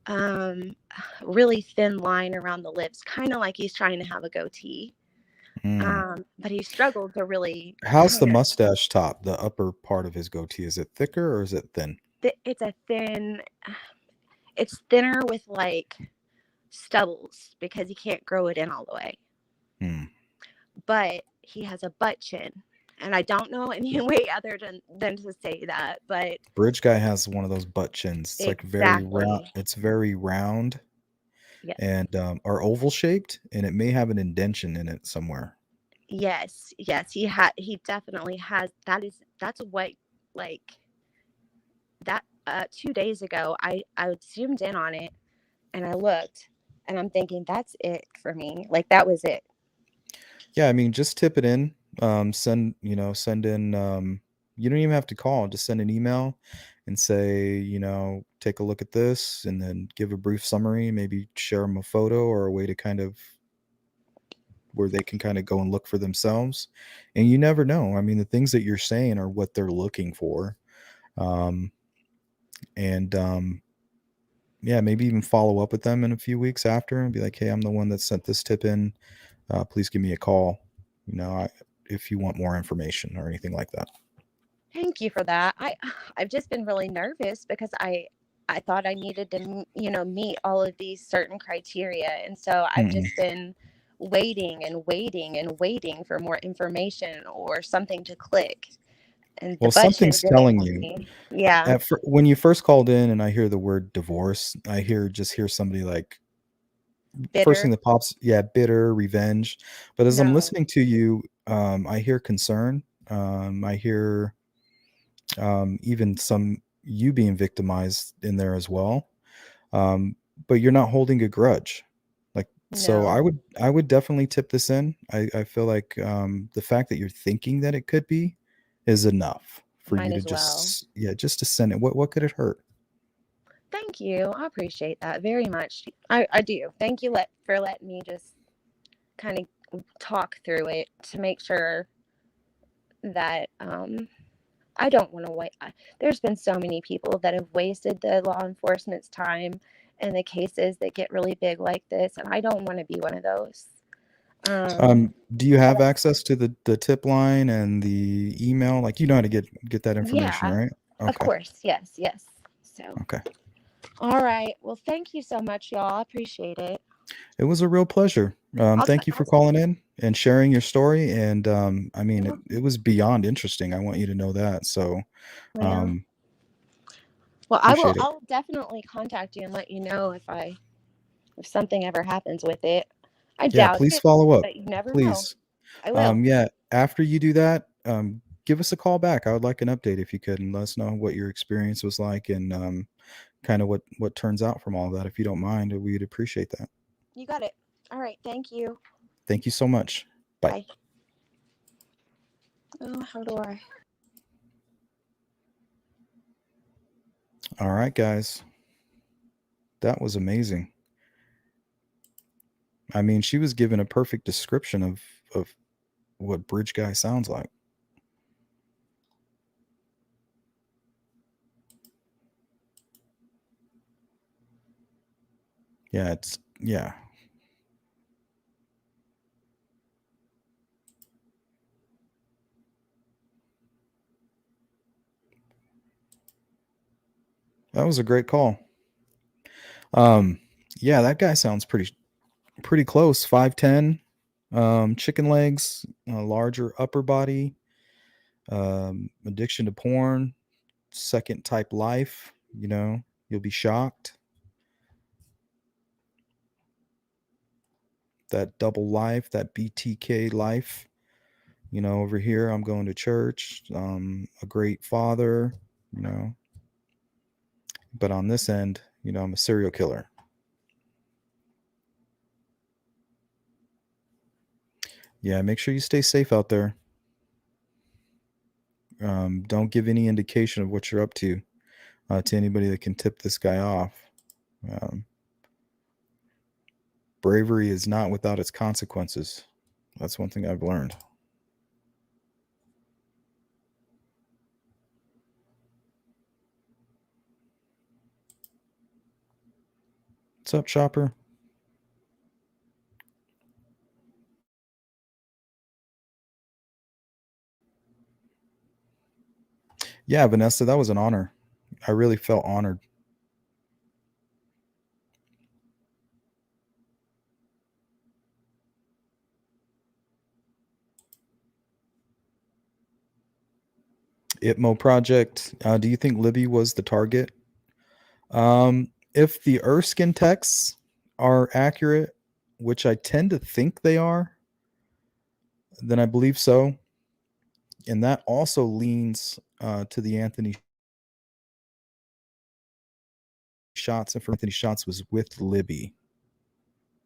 Speaker 1: um, really thin line around the lips, kind of like he's trying to have a goatee.
Speaker 5: Mm.
Speaker 1: But he struggled to really
Speaker 5: How's the
Speaker 1: kind of.
Speaker 5: mustache top? The upper part of his goatee, is it thicker or is it thin?
Speaker 1: It's a thin. It's thinner with like stubbles because he can't grow it in all the way.
Speaker 5: Hmm.
Speaker 1: But he has a butt chin. And I don't know any way other than to say that, but
Speaker 5: Bridge guy has one of those butt chins. It's like very round.
Speaker 1: exactly.
Speaker 5: It's very round
Speaker 1: Yes.
Speaker 5: and are oval shaped, and it may have an indention in it somewhere.
Speaker 1: Yes. He definitely has. That's what, like, that 2 days ago I zoomed in on it and I looked and I'm thinking that's it for me. Like, that was it.
Speaker 5: Yeah, I mean, just tip it in. Send in. You don't even have to call. Just send an email and say, take a look at this, and then give a brief summary. Maybe share them a photo or a way to kind of where they can kind of go and look for themselves. And you never know. I mean, the things that you're saying are what they're looking for. Um, and yeah, maybe even follow up with them in a few weeks after and be like, hey, I'm the one that sent this tip in. Please give me a call. If you want more information or anything like that.
Speaker 1: Thank you for that. I've just been really nervous because I thought I needed to, meet all of these certain criteria. And so I've
Speaker 5: Mm-mm.
Speaker 1: just been waiting and waiting and waiting for more information or something to click. And the
Speaker 5: Well,
Speaker 1: button
Speaker 5: something's
Speaker 1: didn't
Speaker 5: telling
Speaker 1: want
Speaker 5: you.
Speaker 1: me. Yeah.
Speaker 5: When you first called in and I hear the word divorce, I hear somebody like, first thing
Speaker 1: Bitter.
Speaker 5: that pops, yeah, bitter, revenge. But as I'm
Speaker 1: No,
Speaker 5: listening to you, I hear concern. I hear even some you being victimized in there as well. Um, but you're not holding a grudge. Like, so
Speaker 1: no,
Speaker 5: I would definitely tip this in. I feel like the fact that you're thinking that it could be is enough for
Speaker 1: might
Speaker 5: you to
Speaker 1: as well.
Speaker 5: just, yeah, just to send it. What could it hurt?
Speaker 1: Thank you. I appreciate that very much. I do. Thank you for letting me just kind of talk through it to make sure that I don't want to wait. There's been so many people that have wasted the law enforcement's time in the cases that get really big like this, and I don't want to be one of those.
Speaker 5: Do you have
Speaker 1: But
Speaker 5: access to the tip line and the email? Like, you know how to get that information,
Speaker 1: yeah,
Speaker 5: right?
Speaker 1: of
Speaker 5: Okay.
Speaker 1: course, yes, yes. So,
Speaker 5: Okay.
Speaker 1: all right. Well, thank you so much, y'all. I appreciate it.
Speaker 5: It was a real pleasure. Thank you for
Speaker 1: I'll
Speaker 5: calling in and sharing your story. And I mean, it was beyond interesting. I want you to know that. So
Speaker 1: yeah.
Speaker 5: um,
Speaker 1: Well, I will.
Speaker 5: appreciate it.
Speaker 1: I'll definitely contact you and let you know if something ever happens with it. I
Speaker 5: Yeah,
Speaker 1: doubt
Speaker 5: please
Speaker 1: it,
Speaker 5: follow up.
Speaker 1: but you never know.
Speaker 5: Please.
Speaker 1: I will.
Speaker 5: Yeah, after you do that, give us a call back. I would like an update if you could, and let us know what your experience was like and kind of what turns out from all of that. If you don't mind, we'd appreciate that.
Speaker 1: You got it. All right. Thank you.
Speaker 5: Thank you so much. Bye.
Speaker 1: Bye. Oh, how do I?
Speaker 5: All right, guys. That was amazing. I mean, she was given a perfect description of what Bridge Guy sounds like. Yeah. That was a great call. Um, yeah, that guy sounds pretty close. 5'10", chicken legs, larger upper body, addiction to porn, second type life. You know, you'll be shocked. That double life, that BTK life. You know, over here I'm going to church. A great father. You know, but on this end, you know, I'm a serial killer. Yeah, make sure you stay safe out there. Don't give any indication of what you're up to anybody that can tip this guy off. Um, bravery is not without its consequences. That's one thing I've learned. What's up, Chopper? Yeah, Vanessa, that was an honor. I really felt honored. ITMO project. Do you think Libby was the target? If the Erskine texts are accurate, which I tend to think they are, then I believe so. And that also leans to the Anthony Shots. And for Anthony Shots was with Libby.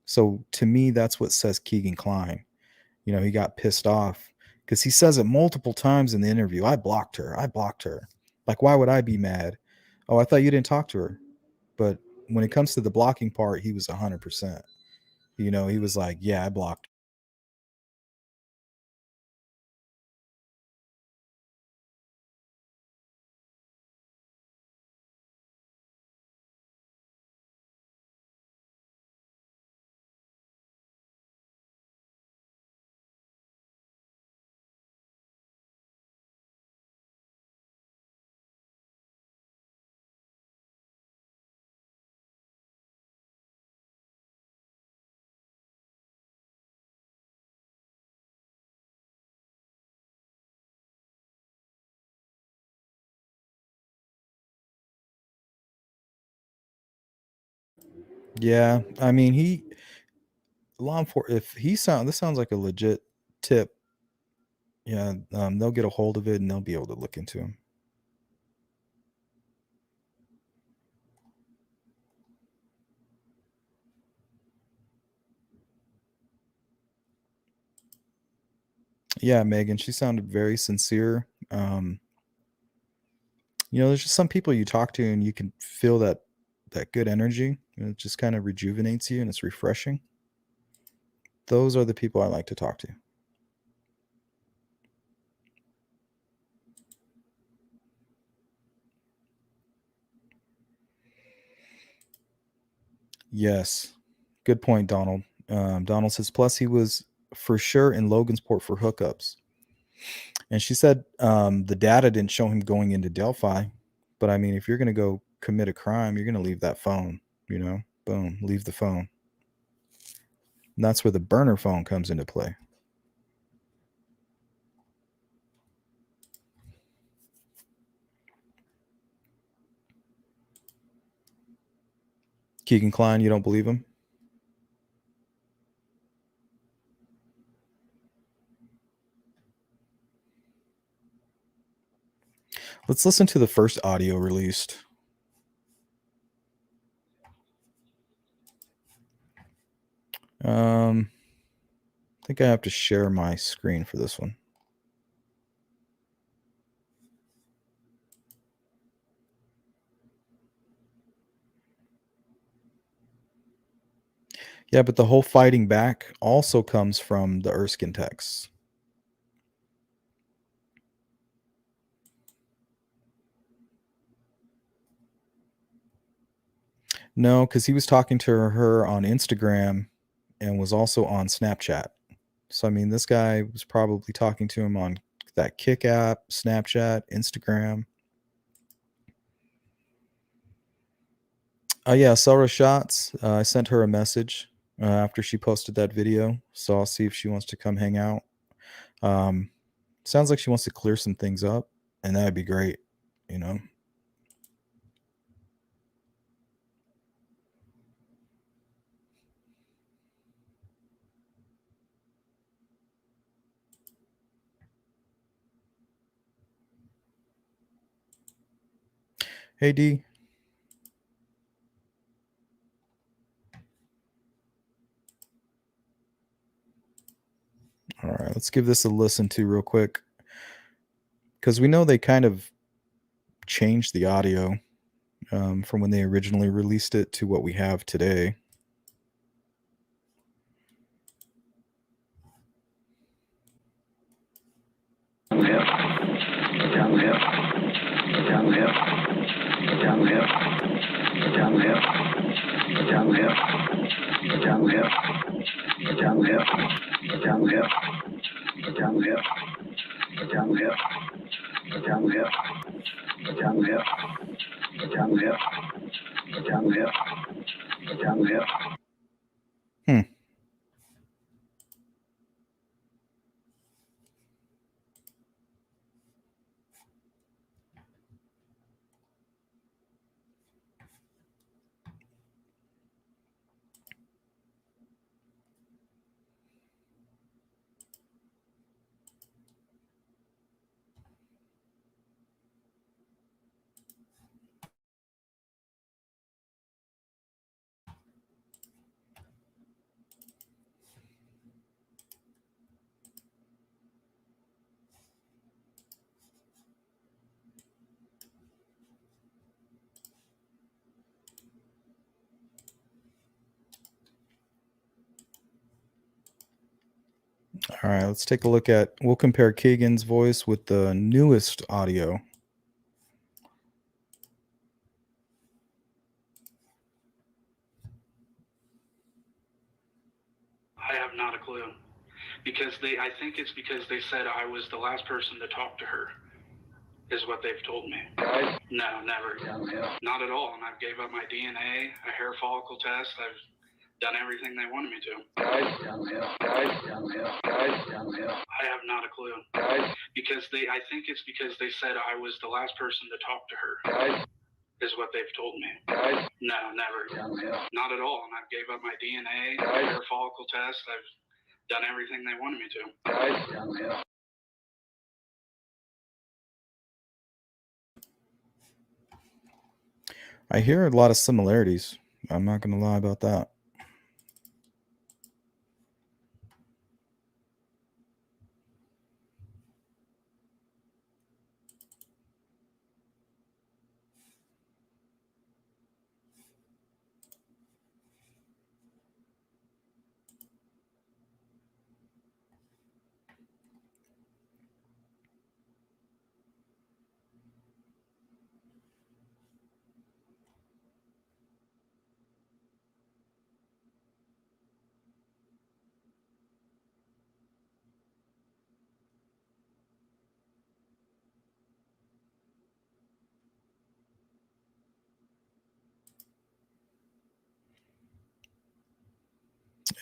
Speaker 5: So to me, that's what says Keegan Klein. You know, he got pissed off because he says it multiple times in the interview. I blocked her. I blocked her. Like, why would I be mad? Oh, I thought you didn't talk to her. But when it comes to the blocking part, he was 100%. You know, he was like, yeah, I blocked Yeah, I mean, this sounds like a legit tip. Yeah, they'll get a hold of it and they'll be able to look into him. Yeah, Megan, she sounded very sincere. There's just some people you talk to and you can feel that good energy, and it just kind of rejuvenates you and it's refreshing. Those are the people I like to talk to. Yes. Good point, Donald. Donald says, plus he was for sure in Logansport for hookups. And she said the data didn't show him going into Delphi. But I mean, if you're going to go commit a crime, you're going to leave that phone, boom, leave the phone. And that's where the burner phone comes into play. Keegan Klein, you don't believe him? Let's listen to the first audio released. I think I have to share my screen for this one. Yeah, but the whole fighting back also comes from the Erskine texts. No, because he was talking to her on Instagram and was also on Snapchat. So, I mean, this guy was probably talking to him on that Kick app, Snapchat, Instagram. Yeah, Sarah Shots. I sent her a message after she posted that video. So I'll see if she wants to come hang out. Sounds like she wants to clear some things up, and that'd be great, Hey, D. All right, let's give this a listen to real quick, because we know they kind of changed the audio from when they originally released it to what we have today. Hmm. All right, let's take a look we'll compare Kagan's voice with the newest audio.
Speaker 6: I have not a clue. I think it's because they said I was the last person to talk to her, is what they've told me. No, never. Not at all. And I've gave up my DNA, a hair follicle test. I've done everything they wanted me to. I have not a clue. I think it's because they said I was the last person to talk to her. is what they've told me. Guys? No, never. Not at all. And I've gave up my DNA, hair follicle test. I've done everything they wanted me to. Guys?
Speaker 5: I hear a lot of similarities. I'm not going to lie about that.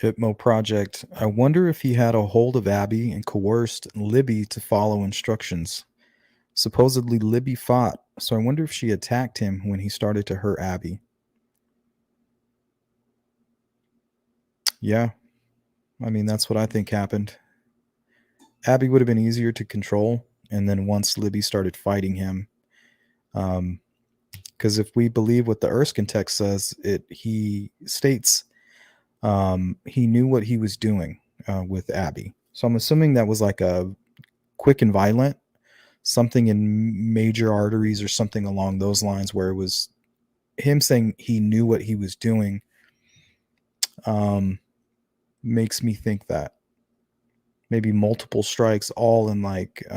Speaker 5: Hypmo Project. I wonder if he had a hold of Abby and coerced Libby to follow instructions. Supposedly Libby fought, so I wonder if she attacked him when he started to hurt Abby. Yeah, I mean, that's what I think happened. Abby would have been easier to control, and then once Libby started fighting him, because if we believe what the Erskine text says, he states he knew what he was doing with Abby. So I'm assuming that was like a quick and violent, something in major arteries or something along those lines, where it was him saying he knew what he was doing. Makes me think that maybe multiple strikes all in like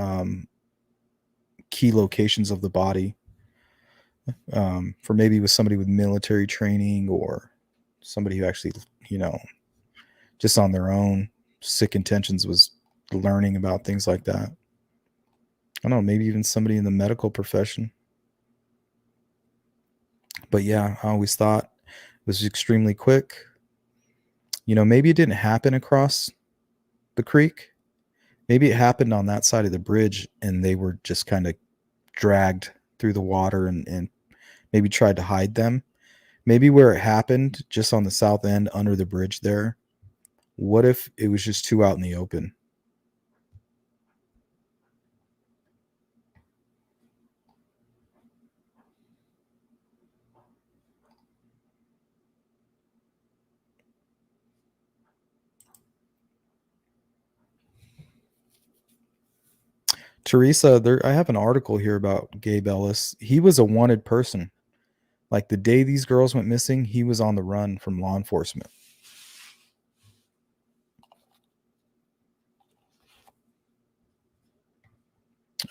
Speaker 5: key locations of the body, for maybe with somebody with military training or somebody who actually, just on their own sick intentions was learning about things like that. I don't know, maybe even somebody in the medical profession. But yeah, I always thought it was extremely quick. Maybe it didn't happen across the creek. Maybe it happened on that side of the bridge and they were just kind of dragged through the water and maybe tried to hide them. Maybe where it happened, just on the south end under the bridge there, what if it was just too out in the open? Teresa, I have an article here about Gabe Ellis. He was a wanted person. Like the day these girls went missing, he was on the run from law enforcement.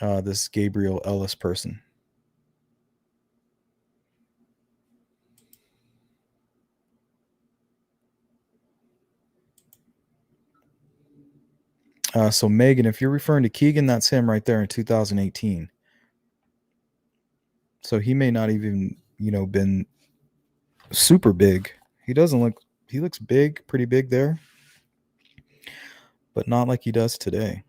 Speaker 5: This Gabriel Ellis person. So Megan, if you're referring to Keegan, that's him right there in 2018. So he may not even, been super big. He looks big, pretty big there, but not like he does today.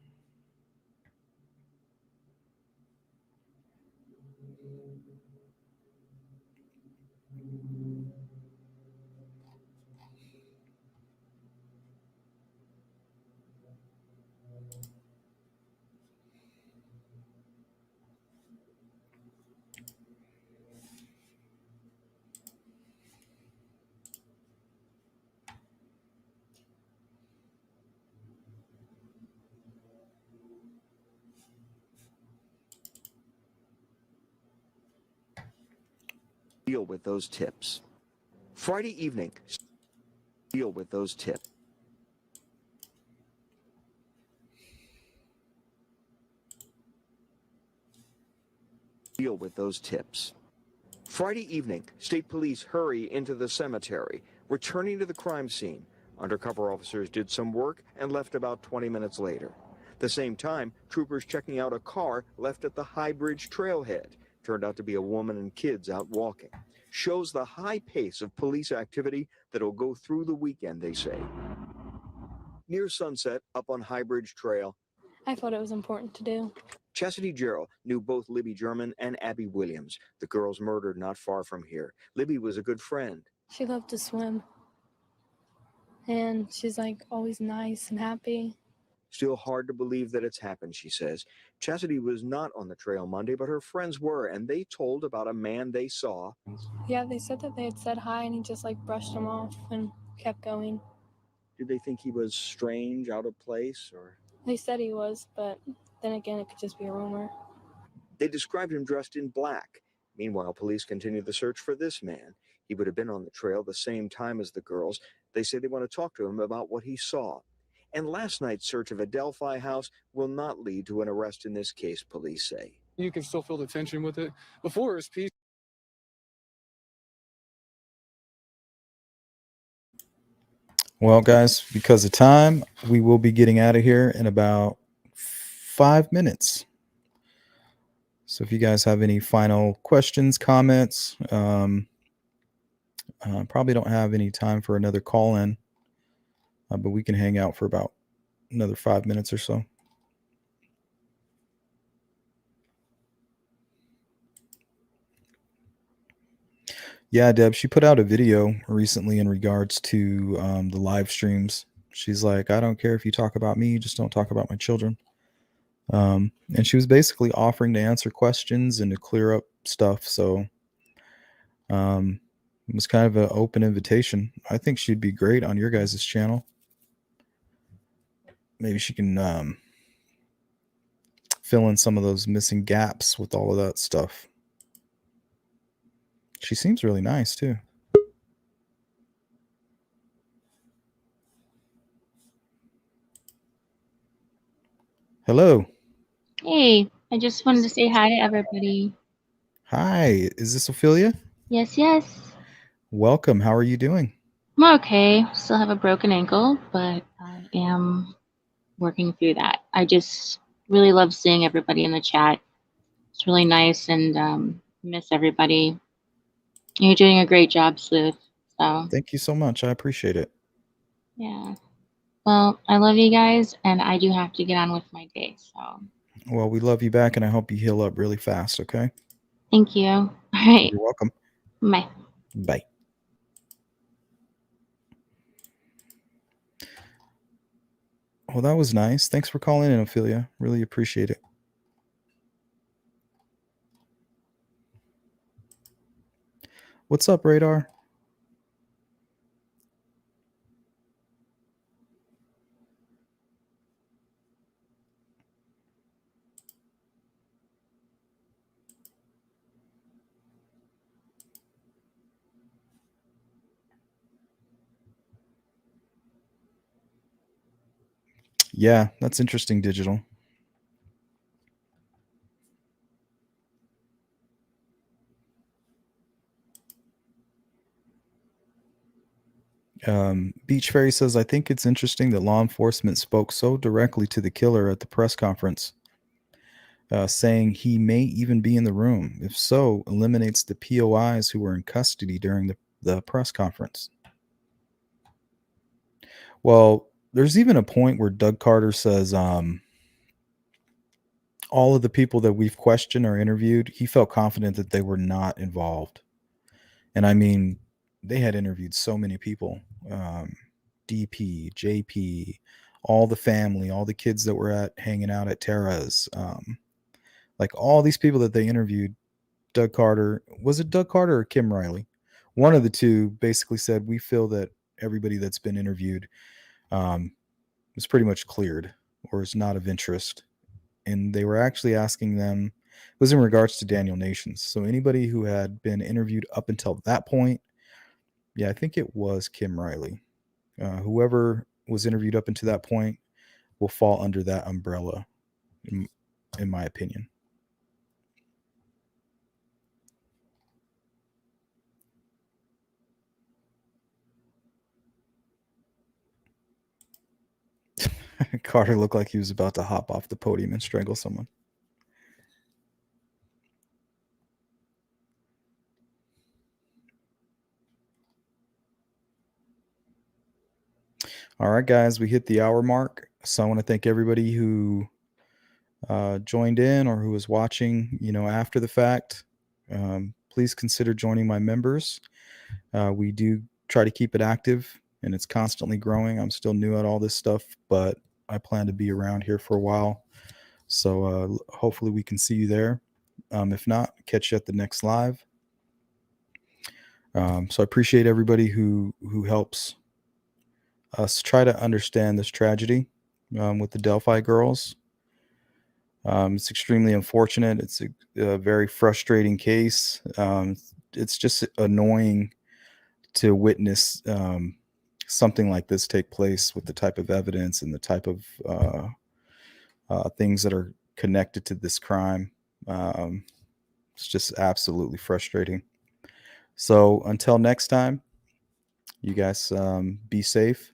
Speaker 7: Deal with those tips. Friday evening, deal with those tips. Deal with those tips. Friday evening, state police hurry into the cemetery, returning to the crime scene. Undercover officers did some work and left about 20 minutes later. The same time, troopers checking out a car left at the High Bridge trailhead. Turned out to be a woman and kids out walking. Shows the high pace of police activity that will go through the weekend, they say. Near sunset, up on High Bridge Trail.
Speaker 8: I thought it was important to do.
Speaker 7: Chastity Gerald knew both Libby German and Abby Williams, the girls murdered not far from here. Libby was a good friend.
Speaker 8: She loved to swim. And she's like always nice and happy.
Speaker 7: Still hard to believe that it's happened, she says. Chastity was not on the trail Monday, but her friends were, and they told about a man they saw.
Speaker 8: Yeah, they said that they had said hi and he just like brushed them off and kept going.
Speaker 7: Did they think he was strange, out of place, or?
Speaker 8: They said he was, but then again, it could just be a rumor.
Speaker 7: They described him dressed in black. Meanwhile, police continue the search for this man. He would have been on the trail the same time as the girls. They say they want to talk to him about what he saw. And last night's search of a Delphi house will not lead to an arrest in this case, police say.
Speaker 9: You can still feel the tension with it. Before it was peace.
Speaker 5: Well, guys, because of time, we will be getting out of here in about 5 minutes. So if you guys have any final questions, comments, probably don't have any time for another call in, but we can hang out for about another 5 minutes or so. Yeah, Deb, she put out a video recently in regards to the live streams. She's like, I don't care if you talk about me, just don't talk about my children. And she was basically offering to answer questions and to clear up stuff. So it was kind of an open invitation. I think she'd be great on your guys' channel. Maybe she can fill in some of those missing gaps with all of that stuff. She seems really nice too. Hello.
Speaker 10: Hey, I just wanted to say hi to everybody.
Speaker 5: Hi, is this Ophelia?
Speaker 10: Yes, yes.
Speaker 5: Welcome. How are you doing?
Speaker 10: I'm okay. Still have a broken ankle, but I am working through that. I just really love seeing everybody in the chat. It's really nice and miss everybody. You're doing a great job, Sleuth. So
Speaker 5: Thank you so much. I appreciate it.
Speaker 10: yeah. Well, I love you guys, and I do have to get on with my day. So
Speaker 5: Well, we love you back, and I hope you heal up really fast, okay?
Speaker 10: thank you. All right.
Speaker 5: You're welcome.
Speaker 10: Bye.
Speaker 5: Bye. Well, that was nice. Thanks for calling in, Ophelia. Really appreciate it. What's up, Radar? Yeah, that's interesting, Digital. Beach Fairy says, I think it's interesting that law enforcement spoke so directly to the killer at the press conference, saying he may even be in the room. If so, eliminates the POIs who were in custody during the press conference. Well, there's even a point where Doug Carter says, all of the people that we've questioned or interviewed, he felt confident that they were not involved. And I mean, they had interviewed so many people, DP, JP, all the family, all the kids that were hanging out at Tara's, like all these people that they interviewed. Doug Carter, was it Doug Carter or Kim Riley? One of the two basically said, we feel that everybody that's been interviewed is pretty much cleared or is not of interest. And they were actually asking them, it was in regards to Daniel Nations. So anybody who had been interviewed up until that point, yeah, I think it was Kim Riley. Whoever was interviewed up until that point will fall under that umbrella, in my opinion. Carter looked like he was about to hop off the podium and strangle someone. All right, guys, we hit the hour mark. So I want to thank everybody who joined in or who is watching, after the fact, please consider joining my members. We do try to keep it active, and it's constantly growing. I'm still new at all this stuff, but I plan to be around here for a while. So hopefully we can see you there. If not, catch you at the next live. So I appreciate everybody who helps us try to understand this tragedy with the Delphi girls. It's extremely unfortunate. It's a very frustrating case. It's just annoying to witness something like this take place with the type of evidence and the type of things that are connected to this crime. It's just absolutely frustrating. So until next time, you guys be safe,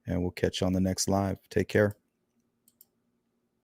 Speaker 5: and we'll catch you on the next live. Take care.